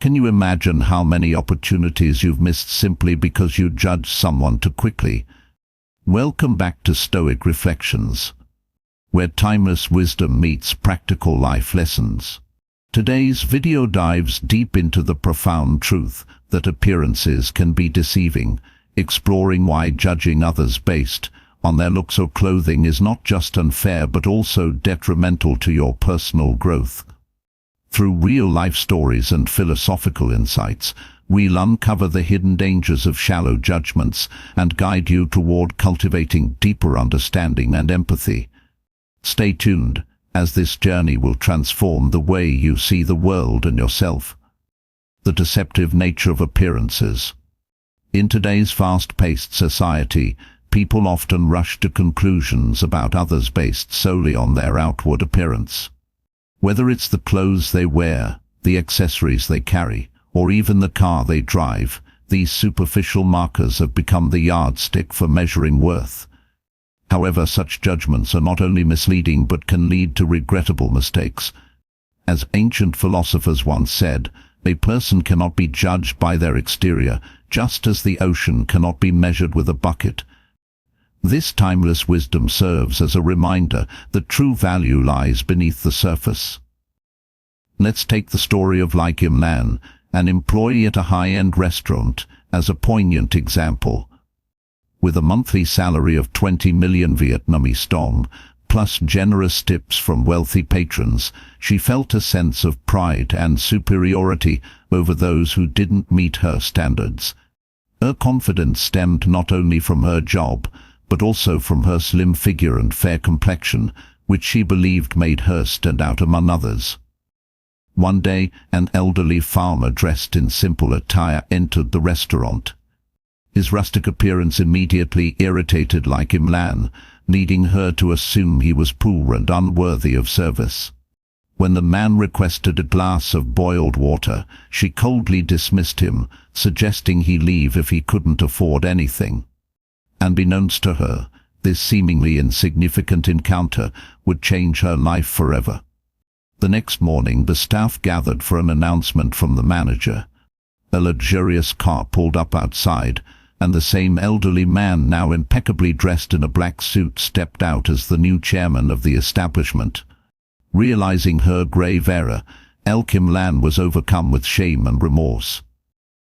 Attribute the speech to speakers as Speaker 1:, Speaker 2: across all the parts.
Speaker 1: Can you imagine how many opportunities you've missed simply because you judged someone too quickly? Welcome back to Stoic Reflections, where timeless wisdom meets practical life lessons. Today's video dives deep into the profound truth that appearances can be deceiving, exploring why judging others based on their looks or clothing is not just unfair but also detrimental to your personal growth. Through real-life stories and philosophical insights, we'll uncover the hidden dangers of shallow judgments and guide you toward cultivating deeper understanding and empathy. Stay tuned, as this journey will transform the way you see the world and yourself. The deceptive nature of appearances. In today's fast-paced society, people often rush to conclusions about others based solely on their outward appearance. Whether it's the clothes they wear, the accessories they carry, or even the car they drive, these superficial markers have become the yardstick for measuring worth. However, such judgments are not only misleading but can lead to regrettable mistakes. As ancient philosophers once said, a person cannot be judged by their exterior, just as the ocean cannot be measured with a bucket. This timeless wisdom serves as a reminder that true value lies beneath the surface. Let's take the story of Kim Lan, an employee at a high-end restaurant, as a poignant example. With a monthly salary of 20 million Vietnamese dong, plus generous tips from wealthy patrons, she felt a sense of pride and superiority over those who didn't meet her standards. Her confidence stemmed not only from her job, but also from her slim figure and fair complexion, which she believed made her stand out among others. One day, an elderly farmer dressed in simple attire entered the restaurant. His rustic appearance immediately irritated Kim Lan, leading her to assume he was poor and unworthy of service. When the man requested a glass of boiled water, she coldly dismissed him, suggesting he leave if he couldn't afford anything. Unbeknownst to her, this seemingly insignificant encounter would change her life forever. The next morning, the staff gathered for an announcement from the manager. A luxurious car pulled up outside, and the same elderly man, now impeccably dressed in a black suit, stepped out as the new chairman of the establishment. Realizing her grave error, Kim Lan was overcome with shame and remorse.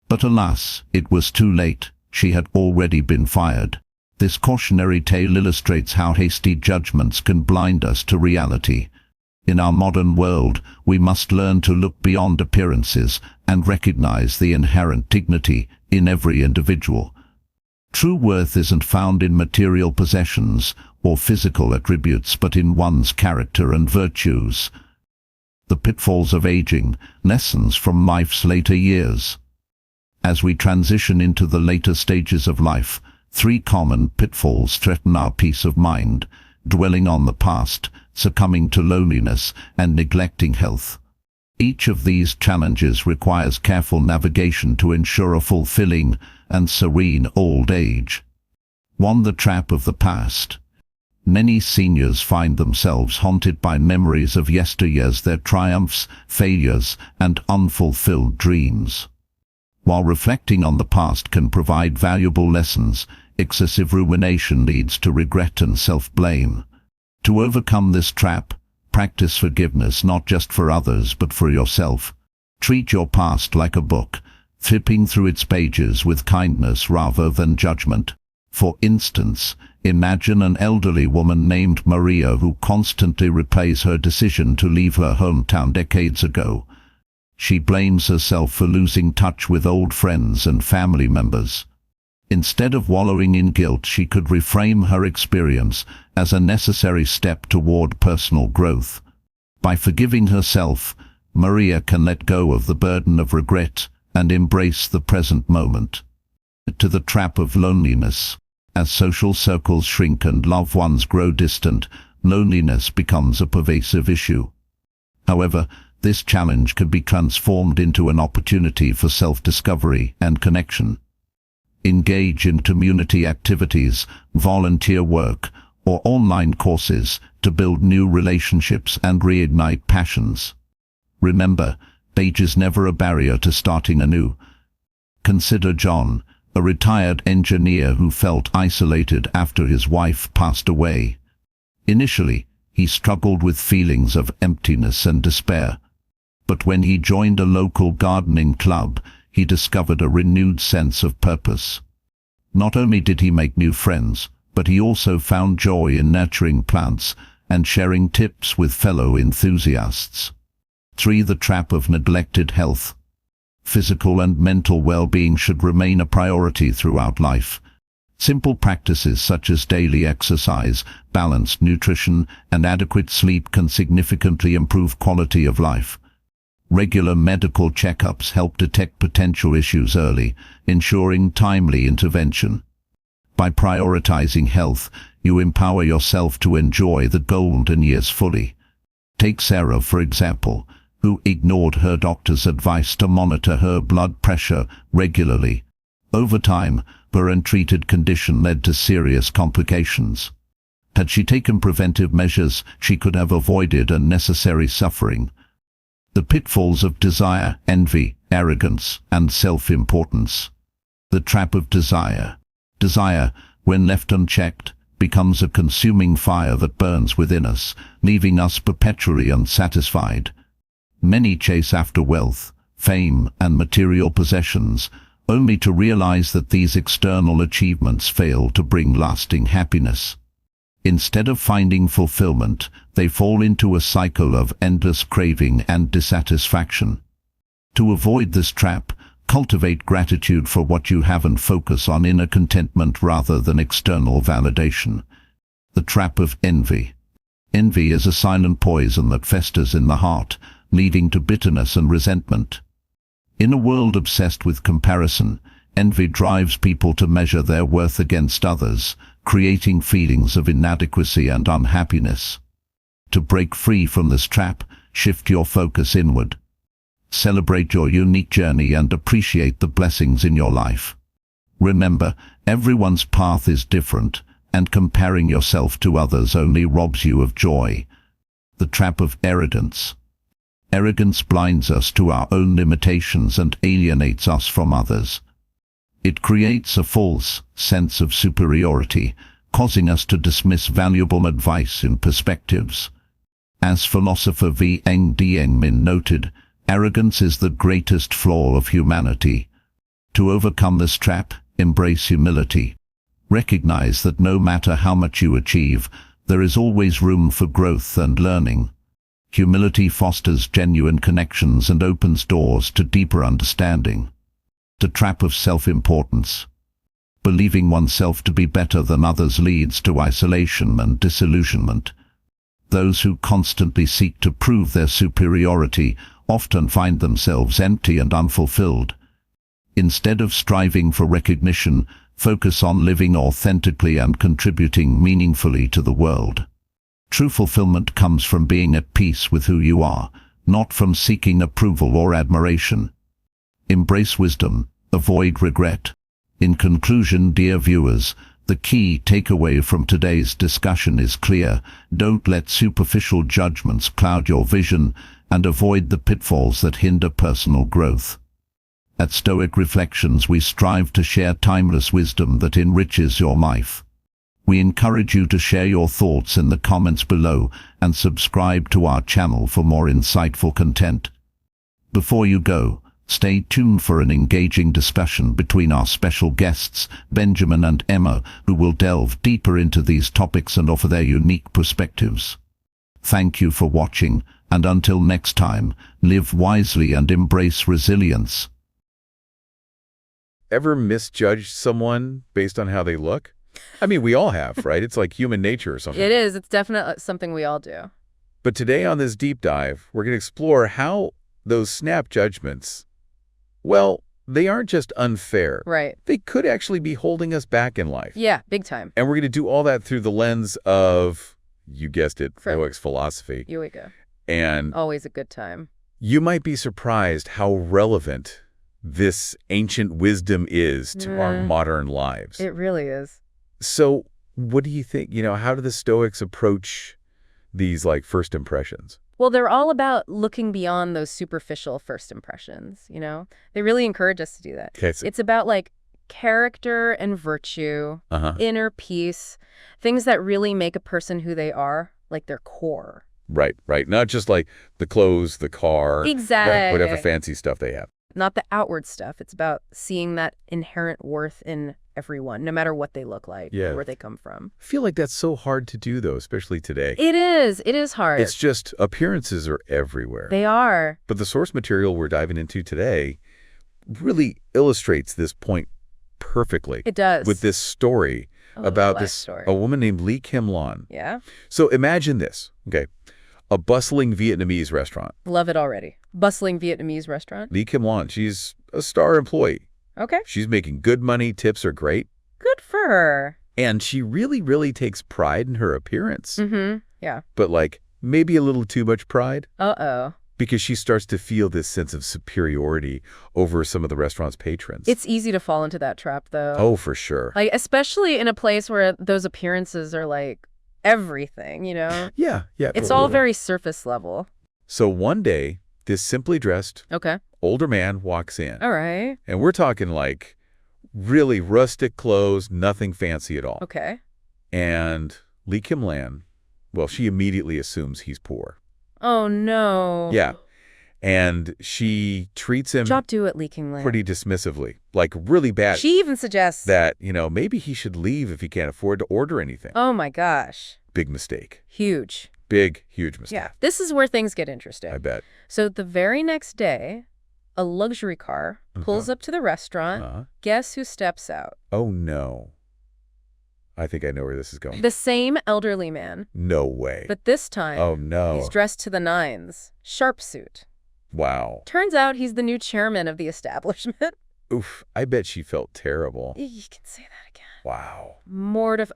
Speaker 1: But alas, it was too late. She had already been fired. This cautionary tale illustrates how hasty judgments can blind us to reality. In our modern world, we must learn to look beyond appearances and recognize the inherent dignity in every individual. True worth isn't found in material possessions or physical attributes, but in one's character and virtues. The pitfalls of aging, lessons from life's later years. As we transition into the later stages of life, 3 common pitfalls threaten our peace of mind: dwelling on the past, succumbing to loneliness, and neglecting health. Each of these challenges requires careful navigation to ensure a fulfilling and serene old age. 1. The trap of the past. Many seniors find themselves haunted by memories of yesteryears, their triumphs, failures, and unfulfilled dreams. While reflecting on the past can provide valuable lessons, excessive rumination leads to regret and self-blame. To overcome this trap, practice forgiveness not just for others but for yourself. Treat your past like a book, flipping through its pages with kindness rather than judgment. For instance, imagine an elderly woman named Maria who constantly replays her decision to leave her hometown decades ago. She blames herself for losing touch with old friends and family members. Instead of wallowing in guilt, she could reframe her experience as a necessary step toward personal growth. By forgiving herself, Maria can let go of the burden of regret and embrace the present moment. To the trap of loneliness. As social circles shrink and loved ones grow distant, loneliness becomes a pervasive issue. However, this challenge can be transformed into an opportunity for self-discovery and connection. Engage in community activities, volunteer work, or online courses to build new relationships and reignite passions. Remember, Age is never a barrier to starting anew. Consider John, a retired engineer who felt isolated after his wife passed away. Initially, he struggled with feelings of emptiness and despair. But when he joined a local gardening club, he discovered a renewed sense of purpose. Not only did he make new friends, but he also found joy in nurturing plants and sharing tips with fellow enthusiasts. 3. The trap of neglected health. Physical and mental well-being should remain a priority throughout life. Simple practices such as daily exercise, balanced nutrition, and adequate sleep can significantly improve quality of life. Regular medical checkups help detect potential issues early, ensuring timely intervention. By prioritizing health, you empower yourself to enjoy the golden years fully. Take Sarah, for example, who ignored her doctor's advice to monitor her blood pressure regularly. Over time, her untreated condition led to serious complications. Had she taken preventive measures, she could have avoided unnecessary suffering. The pitfalls of desire, envy, arrogance, and self-importance. The trap of desire. Desire, when left unchecked, becomes a consuming fire that burns within us, leaving us perpetually unsatisfied. Many chase after wealth, fame, and material possessions, only to realize that these external achievements fail to bring lasting happiness. Instead of finding fulfillment, they fall into a cycle of endless craving and dissatisfaction. To avoid this trap, cultivate gratitude for what you have and focus on inner contentment rather than external validation. The trap of envy. Envy is a silent poison that festers in the heart, leading to bitterness and resentment. In a world obsessed with comparison, envy drives people to measure their worth against others, creating feelings of inadequacy and unhappiness. To break free from this trap, shift your focus inward. Celebrate your unique journey and appreciate the blessings in your life. Remember, everyone's path is different, and comparing yourself to others only robs you of joy. The trap of arrogance. Arrogance blinds us to our own limitations and alienates us from others. It creates a false sense of superiority, causing us to dismiss valuable advice and perspectives. As philosopher V. Ng Dieng Min noted, arrogance is the greatest flaw of humanity. To overcome this trap, embrace humility. Recognize that no matter how much you achieve, there is always room for growth and learning. Humility fosters genuine connections and opens doors to deeper understanding. The trap of self-importance. Believing oneself to be better than others leads to isolation and disillusionment. Those who constantly seek to prove their superiority often find themselves empty and unfulfilled. Instead of striving for recognition, focus on living authentically and contributing meaningfully to the world. True fulfillment comes from being at peace with who you are, not from seeking approval or admiration. Embrace wisdom, avoid regret. In conclusion, dear viewers, the key takeaway from today's discussion is clear. Don't let superficial judgments cloud your vision, and avoid the pitfalls that hinder personal growth. At Stoic Reflections, we strive to share timeless wisdom that enriches your life. We encourage you to share your thoughts in the comments below and subscribe to our channel for more insightful content. Before you go, stay tuned for an engaging discussion between our special guests, Benjamin and Emma, who will delve deeper into these topics and offer their unique perspectives. Thank you for watching, and until next time, live wisely and embrace resilience.
Speaker 2: Ever misjudged someone based on how they look? I mean, we all have, right? It's like human nature or something.
Speaker 3: It is. It's definitely something we all do.
Speaker 2: But today on this deep dive, we're going to explore how those snap judgments, well, they aren't just unfair.
Speaker 3: Right.
Speaker 2: They could actually be holding us back in life.
Speaker 3: Yeah, big time.
Speaker 2: And we're going to do all that through the lens of, you guessed it, Stoic's philosophy.
Speaker 3: Eureka.
Speaker 2: And
Speaker 3: always a good time.
Speaker 2: You might be surprised how relevant this ancient wisdom is to our modern lives.
Speaker 3: It really is.
Speaker 2: So what do you think? How do the Stoics approach these, like, first impressions?
Speaker 3: Well, they're all about looking beyond those superficial first impressions, you know? They really encourage us to do that.
Speaker 2: Okay, so,
Speaker 3: It's about like character and virtue,
Speaker 2: uh-huh.
Speaker 3: inner peace, things that really make a person who they are, like their core.
Speaker 2: Right, right. Not just like the clothes, the car,
Speaker 3: Exactly.
Speaker 2: whatever fancy stuff they have.
Speaker 3: Not the outward stuff. It's about seeing that inherent worth in everyone, no matter what they look like,
Speaker 2: Yeah.
Speaker 3: or where they come from.
Speaker 2: I feel like that's so hard to do, though, especially today.
Speaker 3: It is. It is hard.
Speaker 2: It's just appearances are everywhere.
Speaker 3: They are.
Speaker 2: But the source material we're diving into today really illustrates this point perfectly.
Speaker 3: It does.
Speaker 2: With this story
Speaker 3: Oh,
Speaker 2: about
Speaker 3: life
Speaker 2: this
Speaker 3: story.
Speaker 2: a woman named Lee Kim Lon.
Speaker 3: Yeah.
Speaker 2: So imagine this, okay? A bustling Vietnamese restaurant.
Speaker 3: Love it already. Bustling Vietnamese restaurant.
Speaker 2: Lee Kim Lon, she's a star employee.
Speaker 3: Okay.
Speaker 2: She's making good money, tips are great,
Speaker 3: Good for her.
Speaker 2: and she really, really takes pride in her appearance.
Speaker 3: Mm-hmm. Yeah.
Speaker 2: But like, maybe a little too much pride,
Speaker 3: Uh-oh.
Speaker 2: because she starts to feel this sense of superiority over some of the restaurant's patrons.
Speaker 3: It's easy to fall into that trap, though.
Speaker 2: Oh, for sure.
Speaker 3: Like, especially in a place where those appearances are, like, everything, you know?
Speaker 2: Yeah.
Speaker 3: It's all very surface level.
Speaker 2: So one day, this simply dressed
Speaker 3: Okay.
Speaker 2: older man walks in.
Speaker 3: All right.
Speaker 2: And we're talking like really rustic clothes, nothing fancy at all.
Speaker 3: Okay.
Speaker 2: And Lee Kim Lan, well, she immediately assumes he's poor.
Speaker 3: Oh, no.
Speaker 2: Yeah. And she treats him
Speaker 3: Job due at Leaking Land.
Speaker 2: pretty dismissively, like really bad.
Speaker 3: She even suggests
Speaker 2: that, maybe he should leave if he can't afford to order anything.
Speaker 3: Oh, my gosh.
Speaker 2: Big mistake.
Speaker 3: Huge.
Speaker 2: Big, huge mistake.
Speaker 3: Yeah. This is where things get interesting.
Speaker 2: I bet.
Speaker 3: So the very next day, a luxury car pulls up to the restaurant.
Speaker 2: Uh-huh.
Speaker 3: Guess who steps out?
Speaker 2: Oh, no. I think I know where this is going.
Speaker 3: The same elderly man,
Speaker 2: No way.
Speaker 3: but this time
Speaker 2: Oh, no.
Speaker 3: he's dressed to the nines. Sharp suit.
Speaker 2: Wow.
Speaker 3: Turns out he's the new chairman of the establishment.
Speaker 2: Oof. I bet she felt terrible.
Speaker 3: You can say that again.
Speaker 2: Wow.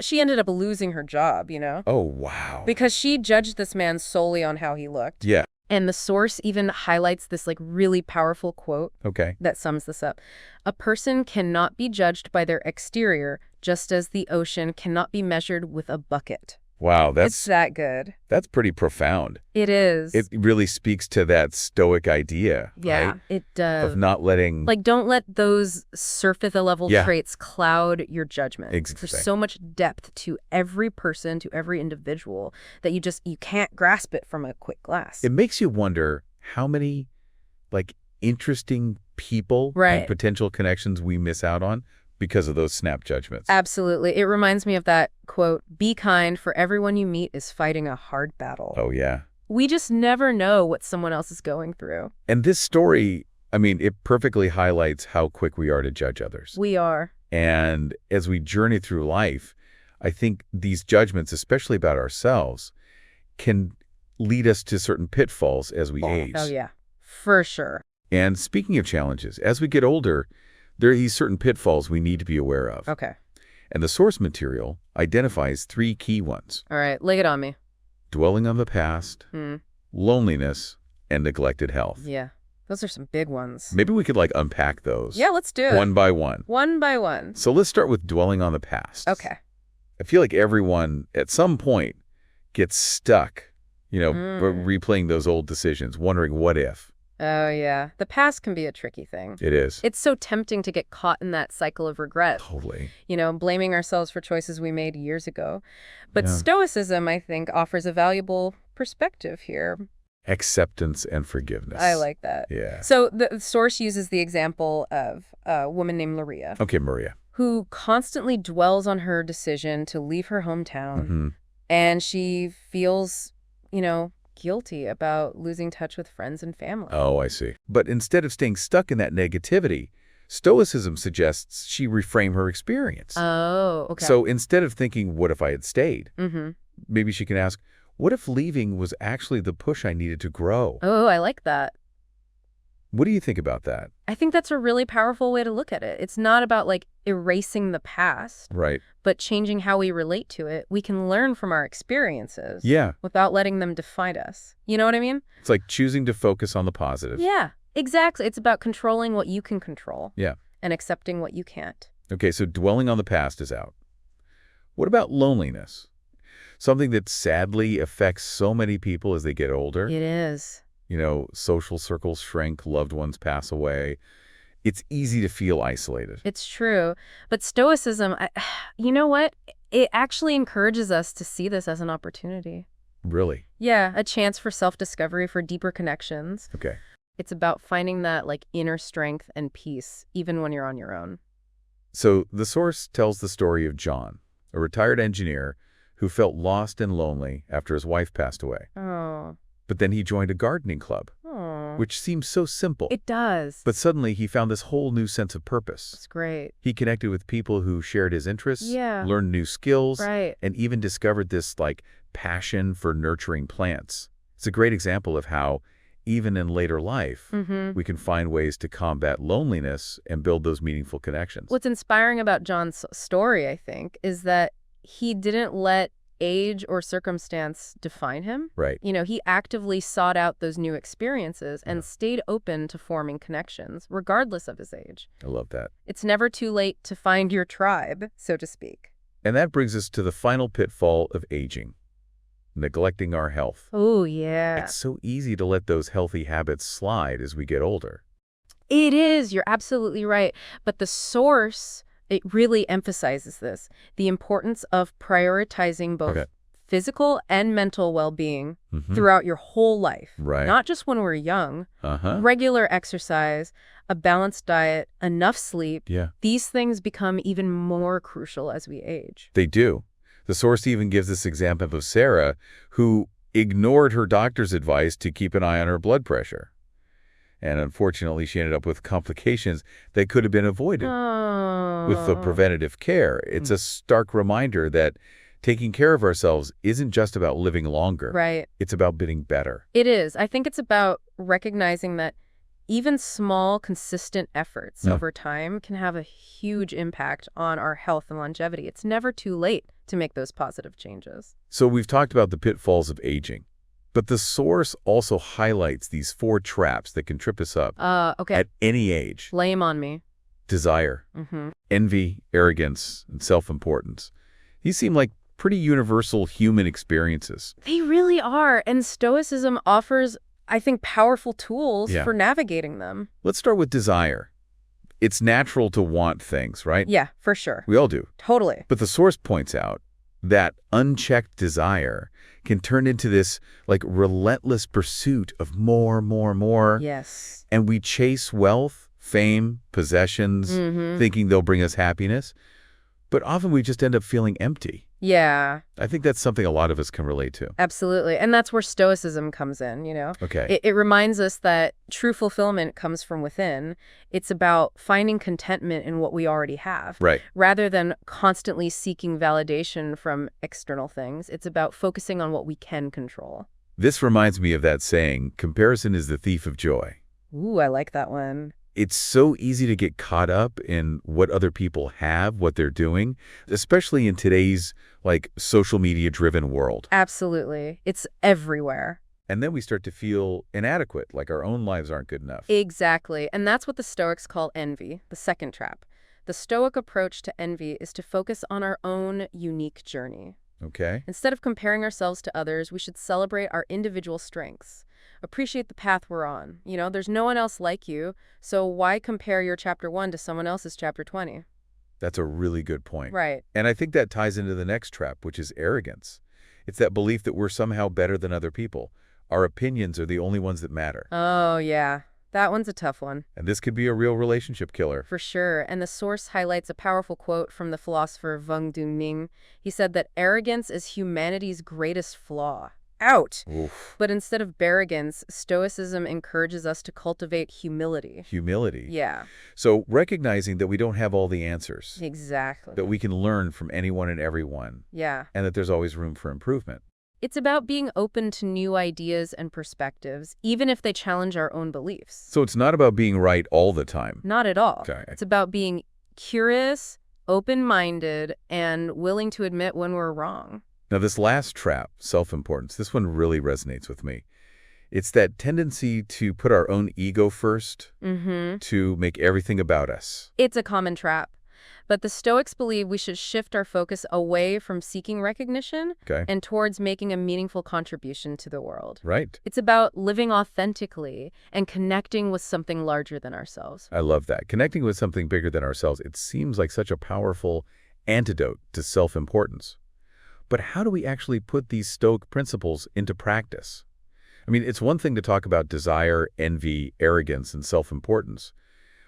Speaker 3: She ended up losing her job, you know?
Speaker 2: Oh, wow.
Speaker 3: Because she judged this man solely on how he looked.
Speaker 2: Yeah.
Speaker 3: And the source even highlights this like really powerful quote
Speaker 2: Okay.
Speaker 3: that sums this up. A person cannot be judged by their exterior, just as the ocean cannot be measured with a bucket.
Speaker 2: Wow.
Speaker 3: It's that good.
Speaker 2: That's pretty profound.
Speaker 3: It is.
Speaker 2: It really speaks to that Stoic idea,
Speaker 3: Yeah,
Speaker 2: right?
Speaker 3: it does.
Speaker 2: Of not letting...
Speaker 3: Like, don't let those surface-level
Speaker 2: Yeah.
Speaker 3: traits cloud your judgment.
Speaker 2: Exactly.
Speaker 3: There's so much depth to every person, to every individual, that you can't grasp it from a quick glance.
Speaker 2: It makes you wonder how many, like, interesting people
Speaker 3: Right.
Speaker 2: and potential connections we miss out on because of those snap judgments.
Speaker 3: Absolutely. It reminds me of that quote, "Be kind, for everyone you meet is fighting a hard battle."
Speaker 2: Oh, yeah.
Speaker 3: We just never know what someone else is going through.
Speaker 2: And this story, I mean, it perfectly highlights how quick we are to judge others.
Speaker 3: We are.
Speaker 2: And as we journey through life, I think these judgments, especially about ourselves, can lead us to certain pitfalls as we age.
Speaker 3: Oh, yeah. For sure.
Speaker 2: And speaking of challenges, as we get older, there are these certain pitfalls we need to be aware of.
Speaker 3: Okay.
Speaker 2: And the source material identifies 3 key ones:
Speaker 3: All right. Lay it on me.
Speaker 2: dwelling on the past, loneliness, and neglected health.
Speaker 3: Yeah. Those are some big ones.
Speaker 2: Maybe we could unpack those.
Speaker 3: Yeah, let's do it.
Speaker 2: One by one.
Speaker 3: One by one.
Speaker 2: So let's start with dwelling on the past.
Speaker 3: Okay.
Speaker 2: I feel like everyone at some point gets stuck, replaying those old decisions, wondering what if.
Speaker 3: Oh, yeah. The past can be a tricky thing.
Speaker 2: It is.
Speaker 3: It's so tempting to get caught in that cycle of regret.
Speaker 2: Totally.
Speaker 3: Blaming ourselves for choices we made years ago. But
Speaker 2: Yeah.
Speaker 3: Stoicism, I think, offers a valuable perspective here.
Speaker 2: Acceptance and forgiveness.
Speaker 3: I like that.
Speaker 2: Yeah.
Speaker 3: So the source uses the example of a woman named Maria,
Speaker 2: Okay, Maria.
Speaker 3: who constantly dwells on her decision to leave her hometown.
Speaker 2: Hmm.
Speaker 3: And she feels, guilty about losing touch with friends and family.
Speaker 2: Oh, I see. But instead of staying stuck in that negativity, Stoicism suggests she reframe her experience.
Speaker 3: Oh, okay.
Speaker 2: So instead of thinking, what if I had stayed?
Speaker 3: Mm-hmm.
Speaker 2: Maybe she can ask, what if leaving was actually the push I needed to grow?
Speaker 3: Oh, I like that.
Speaker 2: What do you think about that?
Speaker 3: I think that's a really powerful way to look at it. It's not about erasing the past,
Speaker 2: Right.
Speaker 3: but changing how we relate to it. We can learn from our experiences
Speaker 2: Yeah.
Speaker 3: without letting them define us. You know what I mean?
Speaker 2: It's like choosing to focus on the positive.
Speaker 3: Yeah, exactly. It's about controlling what you can control.
Speaker 2: Yeah.
Speaker 3: And accepting what you can't.
Speaker 2: Okay, so dwelling on the past is out. What about loneliness? something that sadly affects so many people as they get older.
Speaker 3: It is.
Speaker 2: Social circles shrink, loved ones pass away. It's easy to feel isolated.
Speaker 3: It's true. But Stoicism, you know what? It actually encourages us to see this as an opportunity.
Speaker 2: Really?
Speaker 3: Yeah, a chance for self-discovery, for deeper connections.
Speaker 2: Okay.
Speaker 3: It's about finding that inner strength and peace, even when you're on your own.
Speaker 2: So the source tells the story of John, a retired engineer who felt lost and lonely after his wife passed away.
Speaker 3: Oh.
Speaker 2: But then he joined a gardening club,
Speaker 3: Oh.
Speaker 2: which seems so simple.
Speaker 3: It does.
Speaker 2: But suddenly he found this whole new sense of purpose.
Speaker 3: It's great.
Speaker 2: He connected with people who shared his interests,
Speaker 3: Yeah.
Speaker 2: learned new skills,
Speaker 3: Right.
Speaker 2: and even discovered this passion for nurturing plants. It's a great example of how, even in later life, we can find ways to combat loneliness and build those meaningful connections.
Speaker 3: What's inspiring about John's story, I think, is that he didn't let age or circumstance define him.
Speaker 2: Right.
Speaker 3: He actively sought out those new experiences and stayed open to forming connections, regardless of his age.
Speaker 2: I love that.
Speaker 3: It's never too late to find your tribe, so to speak.
Speaker 2: And that brings us to the final pitfall of aging, neglecting our health.
Speaker 3: Oh, yeah.
Speaker 2: It's so easy to let those healthy habits slide as we get older.
Speaker 3: It is. You're absolutely right. But the source, it really emphasizes this, the importance of prioritizing both physical and mental well-being throughout your whole life.
Speaker 2: Right.
Speaker 3: Not just when we're young. Regular exercise, a balanced diet, enough sleep.
Speaker 2: Yeah.
Speaker 3: These things become even more crucial as we age.
Speaker 2: They do. The source even gives this example of Sarah, who ignored her doctor's advice to keep an eye on her blood pressure. And unfortunately, she ended up with complications that could have been avoided with the preventative care. It's a stark reminder that taking care of ourselves isn't just about living longer.
Speaker 3: Right.
Speaker 2: It's about being better.
Speaker 3: It is. I think it's about recognizing that even small, consistent efforts over time can have a huge impact on our health and longevity. It's never too late to make those positive changes.
Speaker 2: So we've talked about the pitfalls of aging, but the source also highlights these 4 traps that can trip us up
Speaker 3: Okay.
Speaker 2: at any age.
Speaker 3: Lay 'em on me.
Speaker 2: Desire, envy, arrogance, and self-importance. These seem like pretty universal human experiences.
Speaker 3: They really are. And Stoicism offers, I think, powerful tools for navigating them.
Speaker 2: Let's start with desire. It's natural to want things, right?
Speaker 3: Yeah, for sure.
Speaker 2: We all do.
Speaker 3: Totally.
Speaker 2: But the source points out that unchecked desire can turn into this relentless pursuit of more.
Speaker 3: Yes.
Speaker 2: And we chase wealth, fame, possessions, thinking they'll bring us happiness. But often we just end up feeling empty.
Speaker 3: Yeah.
Speaker 2: I think that's something a lot of us can relate to.
Speaker 3: Absolutely. And that's where Stoicism comes in,
Speaker 2: Okay.
Speaker 3: It reminds us that true fulfillment comes from within. It's about finding contentment in what we already have.
Speaker 2: Right.
Speaker 3: Rather than constantly seeking validation from external things. It's about focusing on what we can control.
Speaker 2: This reminds me of that saying, comparison is the thief of joy.
Speaker 3: Ooh, I like that one.
Speaker 2: It's so easy to get caught up in what other people have, what they're doing, especially in today's social media driven world.
Speaker 3: Absolutely. It's everywhere.
Speaker 2: And then we start to feel inadequate, like our own lives aren't good enough.
Speaker 3: Exactly. And that's what the Stoics call envy, the second trap. The Stoic approach to envy is to focus on our own unique journey.
Speaker 2: Okay.
Speaker 3: Instead of comparing ourselves to others, we should celebrate our individual strengths. Appreciate the path we're on. There's no one else like you, so why compare your chapter 1 to someone else's chapter 20?
Speaker 2: That's a really good point.
Speaker 3: Right.
Speaker 2: And I think that ties into the next trap, which is arrogance. It's that belief that we're somehow better than other people. Our opinions are the only ones that matter.
Speaker 3: Oh, yeah. That one's a tough one.
Speaker 2: And this could be a real relationship killer.
Speaker 3: For sure. And the source highlights a powerful quote from the philosopher Wang Dunming. He said that arrogance is humanity's greatest flaw. Out.
Speaker 2: Oof.
Speaker 3: But instead of arrogance, Stoicism encourages us to cultivate humility.
Speaker 2: Humility.
Speaker 3: Yeah.
Speaker 2: So recognizing that we don't have all the answers.
Speaker 3: Exactly.
Speaker 2: That we can learn from anyone and everyone.
Speaker 3: Yeah.
Speaker 2: And that there's always room for improvement.
Speaker 3: It's about being open to new ideas and perspectives, even if they challenge our own beliefs.
Speaker 2: So it's not about being right all the time.
Speaker 3: Not at all.
Speaker 2: Okay.
Speaker 3: It's about being curious, open-minded, and willing to admit when we're wrong.
Speaker 2: Now, this last trap, self-importance, this one really resonates with me. It's that tendency to put our own ego first, to make everything about us.
Speaker 3: It's a common trap. But the Stoics believe we should shift our focus away from seeking recognition
Speaker 2: Okay.
Speaker 3: and towards making a meaningful contribution to the world.
Speaker 2: Right.
Speaker 3: It's about living authentically and connecting with something larger than ourselves.
Speaker 2: I love that. Connecting with something bigger than ourselves, it seems like such a powerful antidote to self-importance. But how do we actually put these Stoic principles into practice? I mean, it's one thing to talk about desire, envy, arrogance, and self-importance.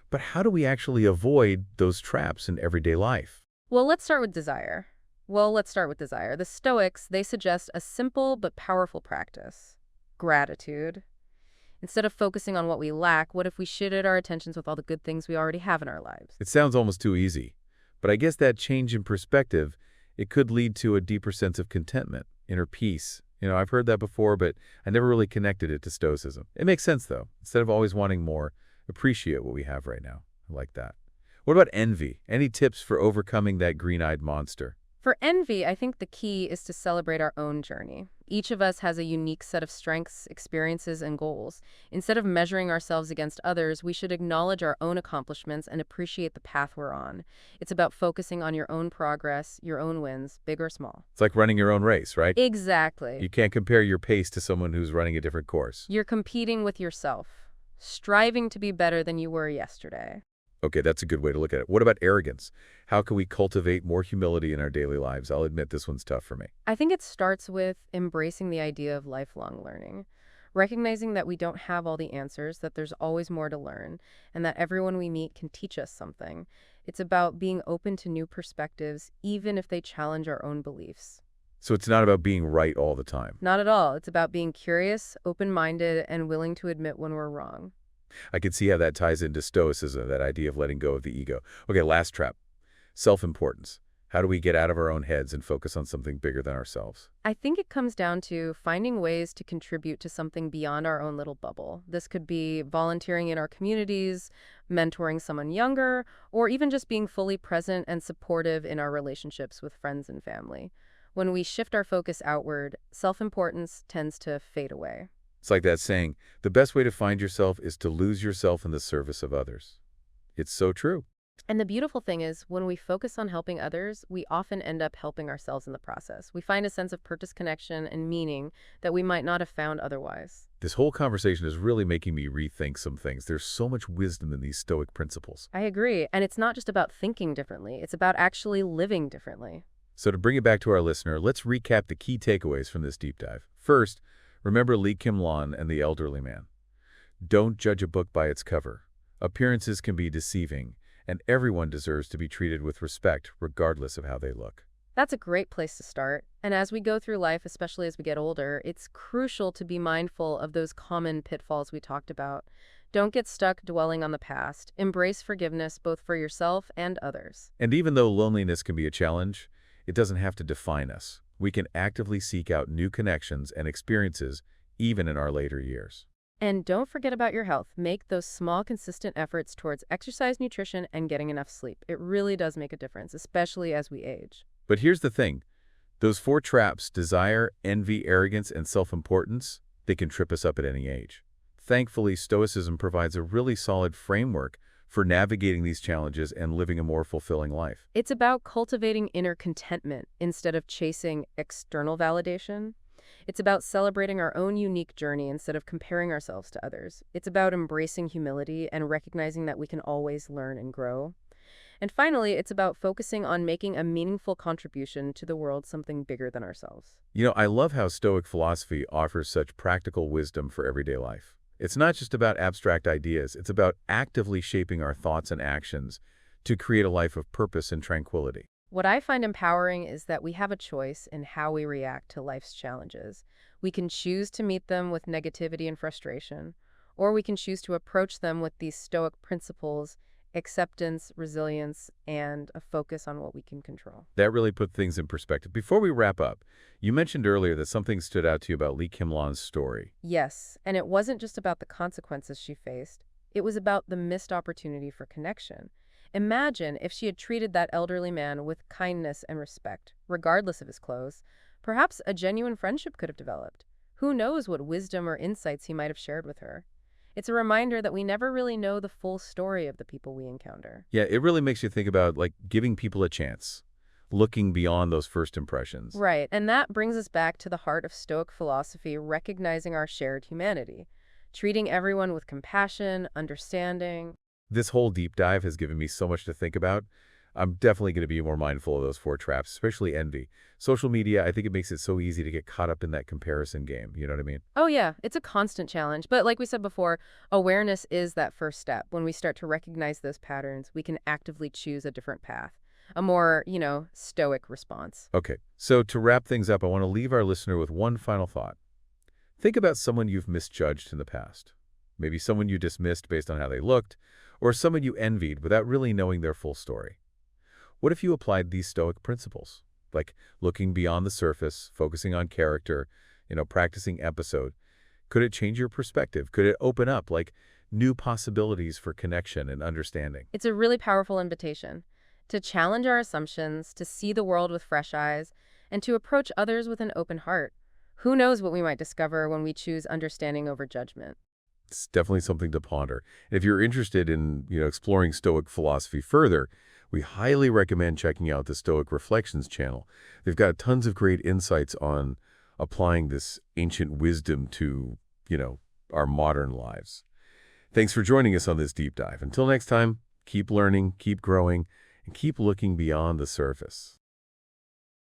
Speaker 2: But how do we actually avoid those traps in everyday life?
Speaker 3: Well, let's start with desire. The Stoics, they suggest a simple but powerful practice: gratitude. Instead of focusing on what we lack, what if we shifted our attentions with all the good things we already have in our lives?
Speaker 2: It sounds almost too easy. But I guess that change in perspective, it could lead to a deeper sense of contentment, inner peace. I've heard that before, but I never really connected it to Stoicism. It makes sense, though. Instead of always wanting more, appreciate what we have right now. I like that. What about envy? Any tips for overcoming that green-eyed monster?
Speaker 3: For envy, I think the key is to celebrate our own journey. Each of us has a unique set of strengths, experiences, and goals. Instead of measuring ourselves against others, we should acknowledge our own accomplishments and appreciate the path we're on. It's about focusing on your own progress, your own wins, big or small.
Speaker 2: It's like running your own race, right?
Speaker 3: Exactly.
Speaker 2: You can't compare your pace to someone who's running a different course.
Speaker 3: You're competing with yourself, striving to be better than you were yesterday.
Speaker 2: Okay, that's a good way to look at it. What about arrogance? How can we cultivate more humility in our daily lives? I'll admit this one's tough for me.
Speaker 3: I think it starts with embracing the idea of lifelong learning, recognizing that we don't have all the answers, that there's always more to learn, and that everyone we meet can teach us something. It's about being open to new perspectives, even if they challenge our own beliefs.
Speaker 2: So it's not about being right all the time.
Speaker 3: Not at all. It's about being curious, open-minded, and willing to admit when we're wrong.
Speaker 2: I can see how that ties into Stoicism, that idea of letting go of the ego. Okay, last trap. Self-importance. How do we get out of our own heads and focus on something bigger than ourselves?
Speaker 3: I think it comes down to finding ways to contribute to something beyond our own little bubble. This could be volunteering in our communities, mentoring someone younger, or even just being fully present and supportive in our relationships with friends and family. When we shift our focus outward, self-importance tends to fade away.
Speaker 2: It's like that saying, the best way to find yourself is to lose yourself in the service of others. It's so true.
Speaker 3: And the beautiful thing is, when we focus on helping others, we often end up helping ourselves in the process. We find a sense of purpose, connection, and meaning that we might not have found otherwise.
Speaker 2: This whole conversation is really making me rethink some things. There's so much wisdom in these Stoic principles.
Speaker 3: I agree. And it's not just about thinking differently. It's about actually living differently.
Speaker 2: So to bring it back to our listener, let's recap the key takeaways from this deep dive. First, remember Lee Kim-lan and the elderly man. Don't judge a book by its cover. Appearances can be deceiving, and everyone deserves to be treated with respect, regardless of how they look.
Speaker 3: That's a great place to start. And as we go through life, especially as we get older, it's crucial to be mindful of those common pitfalls we talked about. Don't get stuck dwelling on the past. Embrace forgiveness both for yourself and others.
Speaker 2: And even though loneliness can be a challenge, it doesn't have to define us. We can actively seek out new connections and experiences, even in our later years.
Speaker 3: And don't forget about your health. Make those small, consistent efforts towards exercise, nutrition, and getting enough sleep. It really does make a difference, especially as we age.
Speaker 2: But here's the thing. Those 4 traps, desire, envy, arrogance, and self-importance, they can trip us up at any age. Thankfully, Stoicism provides a really solid framework for navigating these challenges and living a more fulfilling life.
Speaker 3: It's about cultivating inner contentment instead of chasing external validation. It's about celebrating our own unique journey instead of comparing ourselves to others. It's about embracing humility and recognizing that we can always learn and grow. And finally, it's about focusing on making a meaningful contribution to the world, something bigger than ourselves.
Speaker 2: I love how Stoic philosophy offers such practical wisdom for everyday life. It's not just about abstract ideas, it's about actively shaping our thoughts and actions to create a life of purpose and tranquility.
Speaker 3: What I find empowering is that we have a choice in how we react to life's challenges. We can choose to meet them with negativity and frustration, or we can choose to approach them with these Stoic principles: acceptance, resilience, and a focus on what we can control.
Speaker 2: That really put things in perspective. Before we wrap up, you mentioned earlier that something stood out to you about Lee Kim-lan's story.
Speaker 3: Yes, and it wasn't just about the consequences she faced. It was about the missed opportunity for connection. Imagine if she had treated that elderly man with kindness and respect, regardless of his clothes. Perhaps a genuine friendship could have developed. Who knows what wisdom or insights he might have shared with her. It's a reminder that we never really know the full story of the people we encounter.
Speaker 2: Yeah, it really makes you think about, like, giving people a chance, looking beyond those first impressions.
Speaker 3: Right, and that brings us back to the heart of Stoic philosophy, recognizing our shared humanity, treating everyone with compassion, understanding.
Speaker 2: This whole deep dive has given me so much to think about. I'm definitely going to be more mindful of those four traps, especially envy. Social media, I think it makes it so easy to get caught up in that comparison game. You know what I mean?
Speaker 3: Oh yeah, it's a constant challenge. But like we said before, awareness is that first step. When we start to recognize those patterns, we can actively choose a different path, a more, stoic response.
Speaker 2: Okay, so to wrap things up, I want to leave our listener with one final thought. Think about someone you've misjudged in the past. Maybe someone you dismissed based on how they looked, or someone you envied without really knowing their full story. What if you applied these Stoic principles, like looking beyond the surface, focusing on character, practicing episode? Could it change your perspective? Could it open up, like, new possibilities for connection and understanding?
Speaker 3: It's a really powerful invitation to challenge our assumptions, to see the world with fresh eyes, and to approach others with an open heart. Who knows what we might discover when we choose understanding over judgment?
Speaker 2: It's definitely something to ponder. And if you're interested in, exploring Stoic philosophy further, we highly recommend checking out the Stoic Reflections channel. They've got tons of great insights on applying this ancient wisdom to, our modern lives. Thanks for joining us on this deep dive. Until next time, keep learning, keep growing, and keep looking beyond the surface.